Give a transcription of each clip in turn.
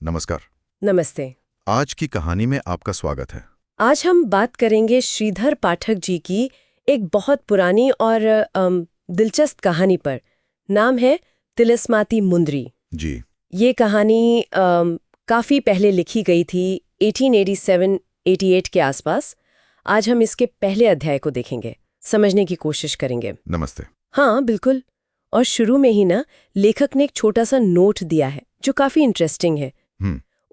नमस्कार। नमस्ते। आज की कहानी में आपका स्वागत है। आज हम बात करेंगे श्रीधर पाठक जी की एक बहुत पुरानी और दिलचस्प कहानी पर। नाम है तिलिस्माती मुंदरी। जी। ये कहानी काफ़ी पहले लिखी गई थी, 1887-88 के आसपास। आज हम इसके पहले अध्याय को देखेंगे, समझने की कोशिश करेंगे। नमस्ते। हाँ, बिल्कुल। और शुरू में ही ना लेखक ने एक छोटा सा नोट दिया है जो काफ़ी इंटरेस्टिंग है।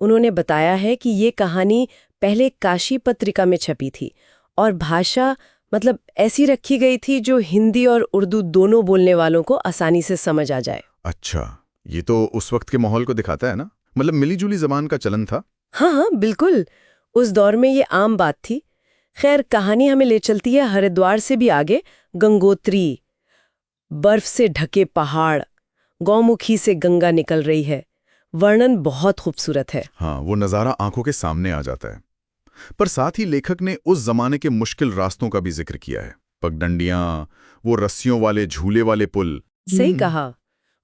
उन्होंने बताया है कि ये कहानी पहले काशी पत्रिका में छपी थी और भाषा मतलब ऐसी रखी गई थी जो हिंदी और उर्दू दोनों बोलने वालों को आसानी से समझ आ जाए। अच्छा, ये तो उस वक्त के माहौल को दिखाता है ना, मतलब मिली-जुली जबान का चलन था। हाँ, बिल्कुल। उस दौर में ये आम बात थी। खैर, कहानी हमें ले चलती है हरिद्वार से भी आगे, गंगोत्री। बर्फ से ढके पहाड़, गौमुखी से गंगा निकल रही है। वर्णन बहुत खूबसूरत है। हाँ, वो नज़ारा आंखों के सामने आ जाता है। पर साथ ही लेखक ने उस जमाने के मुश्किल रास्तों का भी जिक्र किया है। पगडंडियां, वो रस्सियों वाले झूले वाले पुल। सही कहा।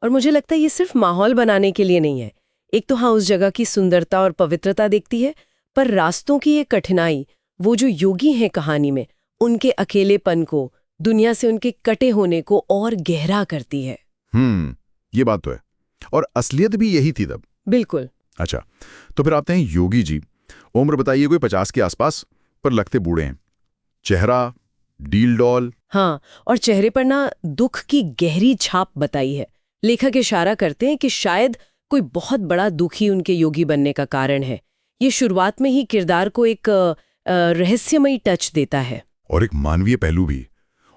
और मुझे लगता है ये सिर्फ माहौल बनाने के लिए नहीं है। एक तो हाँ, उस जगह की सुंदरता और पवित्रता देखती है, पर रास्तों की ये कठिनाई, वो जो योगी हैं कहानी में, उनके अकेलेपन को, दुनिया से उनके कटे होने को और गहरा करती है। ये बात तो है। और असलियत भी यही थी तब। बिल्कुल। अच्छा, तो फिर आते हैं योगी जी। उम्र बताइए कोई 50 के आसपास, पर लगते बूढ़े हैं। चेहरा डील डॉल। हाँ, और चेहरे पर ना दुख की गहरी छाप बताई है। लेखक इशारा करते हैं कि शायद कोई बहुत बड़ा दुख ही उनके योगी बनने का कारण है। ये शुरुआत में ही किरदार को एक रहस्यमयी टच देता है। और एक मानवीय पहलू भी।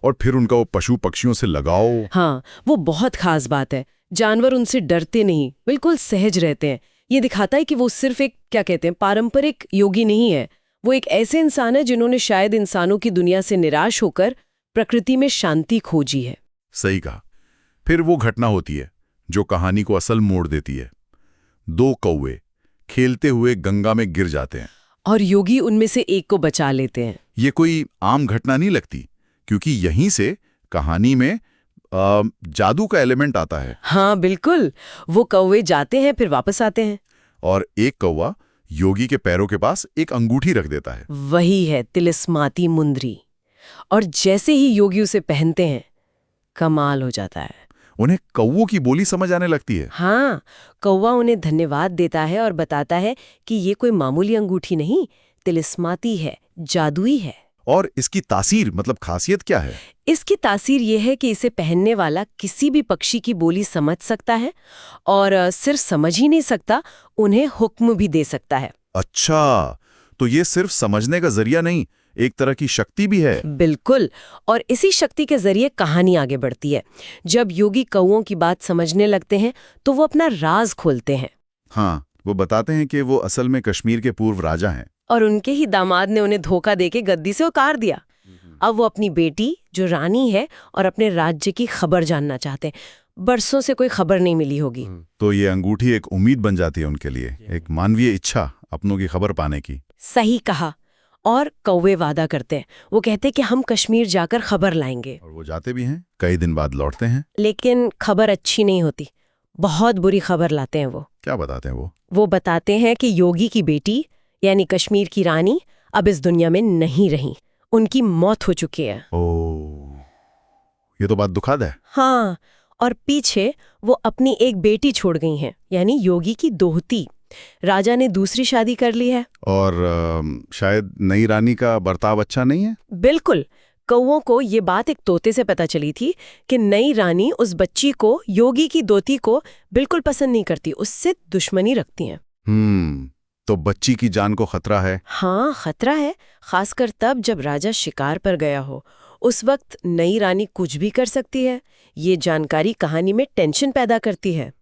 और फिर उनका वो पशु पक्षियों से लगाव। हाँ, वो बहुत खास बात है। जानवर उनसे डरते नहीं, बिल्कुल सहज रहते हैं। ये दिखाता है कि वो सिर्फ एक क्या कहते हैं पारंपरिक योगी नहीं है। वो एक ऐसे इंसान है जिन्होंने शायद इंसानों की दुनिया से निराश होकर प्रकृति में शांति खोजी है। सही कहा। फिर वो घटना होती है जो कहानी को असल मोड़ देती है। 2 कौवे खेलते हुए गंगा में गिर जाते हैं और योगी उनमें से एक को बचा लेते हैं। ये कोई आम घटना नहीं लगती, क्योंकि यहीं से कहानी में जादू का एलिमेंट आता है। हाँ, बिल्कुल। वो कौवे जाते हैं फिर वापस आते हैं। और एक कौवा योगी के पैरों के पास एक अंगूठी रख देता है। वही है तिलिस्माती मुंदरी। और जैसे ही योगी उसे पहनते हैं, कमाल हो जाता है। उन्हें कौवों की बोली समझ आने लगती है। हाँ, कौवा उन्हें धन्यवाद देता है और बताता है कि ये कोई मामूली अंगूठी नहीं, तिलिस्माती है, जादुई है। और इसकी तासीर मतलब खासियत क्या है? इसकी तासीर ये है कि इसे पहनने वाला किसी भी पक्षी की बोली समझ सकता है और सिर्फ समझ ही नहीं सकता, उन्हें हुक्म भी दे सकता है। अच्छा, तो ये सिर्फ समझने का जरिया नहीं, एक तरह की शक्ति भी है। बिल्कुल। और इसी शक्ति के जरिए कहानी आगे बढ़ती है। जब योगी कौओं की बात समझने लगते हैं तो वो अपना राज खोलते हैं। हाँ, वो बताते हैं कि वो असल में कश्मीर के पूर्व राजा हैं और उनके ही दामाद ने उन्हें धोखा देके गद्दी से उतार दिया। अब वो अपनी बेटी जो रानी है और अपने राज्य की खबर जानना चाहते हैं। बरसों से कोई खबर नहीं मिली होगी। तो ये अंगूठी एक उम्मीद बन जाती है उनके लिए, एक मानवीय इच्छा अपनों की खबर पाने की। सही कहा। और कौवे वादा करते हैं, वो कहते हैं कि हम कश्मीर जाकर खबर लाएंगे। और वो जाते भी हैं, कई दिन बाद लौटते हैं। लेकिन खबर अच्छी नहीं होती, बहुत बुरी खबर लाते हैं वो। क्या बताते हैं वो? वो बताते हैं कि योगी की बेटी यानी कश्मीर की रानी अब इस दुनिया में नहीं रही, उनकी मौत हो चुकी है। ओह, ये तो बात दुखद है। हाँ, और पीछे वो अपनी एक बेटी छोड़ गई हैं, यानी योगी की दोहती। राजा ने दूसरी शादी कर ली है। और शायद नई रानी का बर्ताव अच्छा नहीं है। बिल्कुल। कौओं को ये बात एक तोते से पता चली थी कि नई रानी उस बच्ची को, योगी की दोती को बिल्कुल पसंद नहीं करती, उससे दुश्मनी रखती हैं। तो बच्ची की जान को खतरा है। हाँ, खतरा है, खासकर तब जब राजा शिकार पर गया हो। उस वक्त नई रानी कुछ भी कर सकती है। ये जानकारी कहानी में टेंशन पैदा करती है।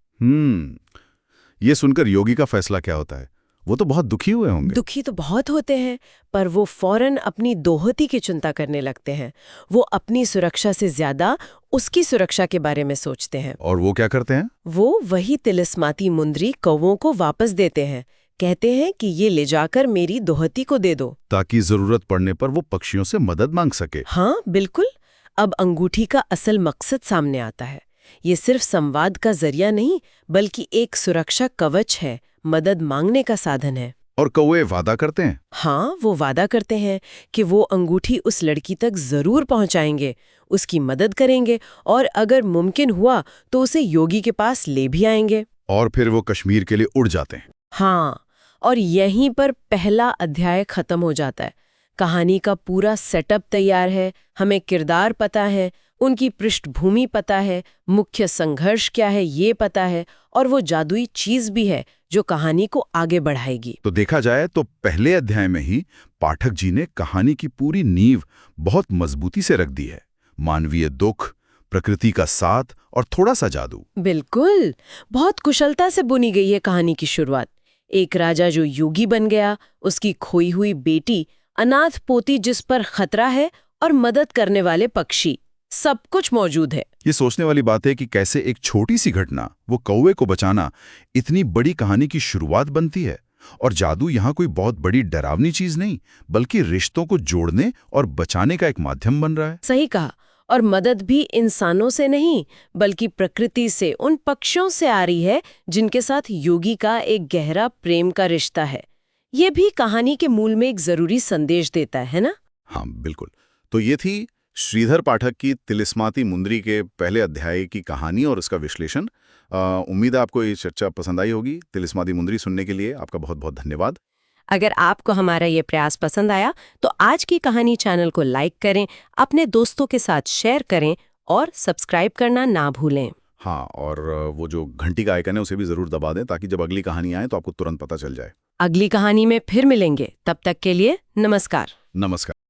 ये सुनकर योगी का फैसला क्या होता है? वो तो बहुत दुखी हुए होंगे। दुखी तो बहुत होते हैं, पर वो फौरन अपनी दोहती की चिंता करने लगते हैं। वो अपनी सुरक्षा से ज्यादा उसकी सुरक्षा के बारे में सोचते हैं। और वो क्या करते हैं? वो वही तिलिस्माती मुंदरी कौवों को वापस देते हैं। कहते हैं कि ये ले जाकर मेरी दोहती को दे दो, ताकि जरूरत पड़ने पर वो पक्षियों से मदद मांग सके। हाँ, बिल्कुल। अब अंगूठी का असल मकसद सामने आता है। ये सिर्फ संवाद का जरिया नहीं, बल्कि एक सुरक्षा कवच है, मदद मांगने का साधन है। और कौवे वादा करते हैं। हाँ, वो वादा करते हैं कि वो अंगूठी उस लड़की तक जरूर पहुंचाएंगे, उसकी मदद करेंगे और अगर मुमकिन हुआ तो उसे योगी के पास ले भी आएंगे। और फिर वो कश्मीर के लिए उड़ जाते हैं। हाँ, और यहीं पर पहला अध्याय खत्म हो जाता है। कहानी का पूरा सेटअप तैयार है, हमें किरदार पता है, उनकी पृष्ठभूमि पता है, मुख्य संघर्ष क्या है ये पता है, और वो जादुई चीज भी है जो कहानी को आगे बढ़ाएगी। तो देखा जाए तो पहले अध्याय में ही पाठक जी ने कहानी की पूरी नींव बहुत मजबूती से रख दी है। मानवीय दुख, प्रकृति का साथ और थोड़ा सा जादू। बिल्कुल, बहुत कुशलता से बुनी गई है कहानी की शुरुआत। एक राजा जो योगी बन गया, उसकी खोई हुई बेटी, अनाथ पोती जिस पर खतरा है, और मदद करने वाले पक्षी, सब कुछ मौजूद है। ये सोचने वाली बात है कि कैसे एक छोटी सी घटना, वो कौवे को बचाना, इतनी बड़ी कहानी की शुरुआत बनती है। और जादू यहाँ कोई बहुत बड़ी डरावनी चीज नहीं, बल्कि रिश्तों को जोड़ने और बचाने का एक माध्यम बन रहा है। सही कहा। और मदद भी इंसानों से नहीं, बल्कि प्रकृति से, उन पक्षियों से आ रही है जिनके साथ योगी का एक गहरा प्रेम का रिश्ता है। ये भी कहानी के मूल में एक जरूरी संदेश देता है ना? हाँ, बिल्कुल। तो ये थी श्रीधर पाठक की तिलिस्माती मुंदरी के पहले अध्याय की कहानी और उसका विश्लेषण। उम्मीद है आपको ये चर्चा पसंद आई होगी। तिलिस्माती मुंदरी सुनने के लिए आपका बहुत बहुत धन्यवाद। अगर आपको हमारा ये प्रयास पसंद आया तो आज की कहानी चैनल को लाइक करें, अपने दोस्तों के साथ शेयर करें और सब्सक्राइब करना ना भूलें। हाँ, और वो जो घंटी का आइकन है उसे भी जरूर दबा दें, ताकि जब अगली कहानी आए तो आपको तुरंत पता चल जाए। अगली कहानी में फिर मिलेंगे, तब तक के लिए नमस्कार। नमस्कार।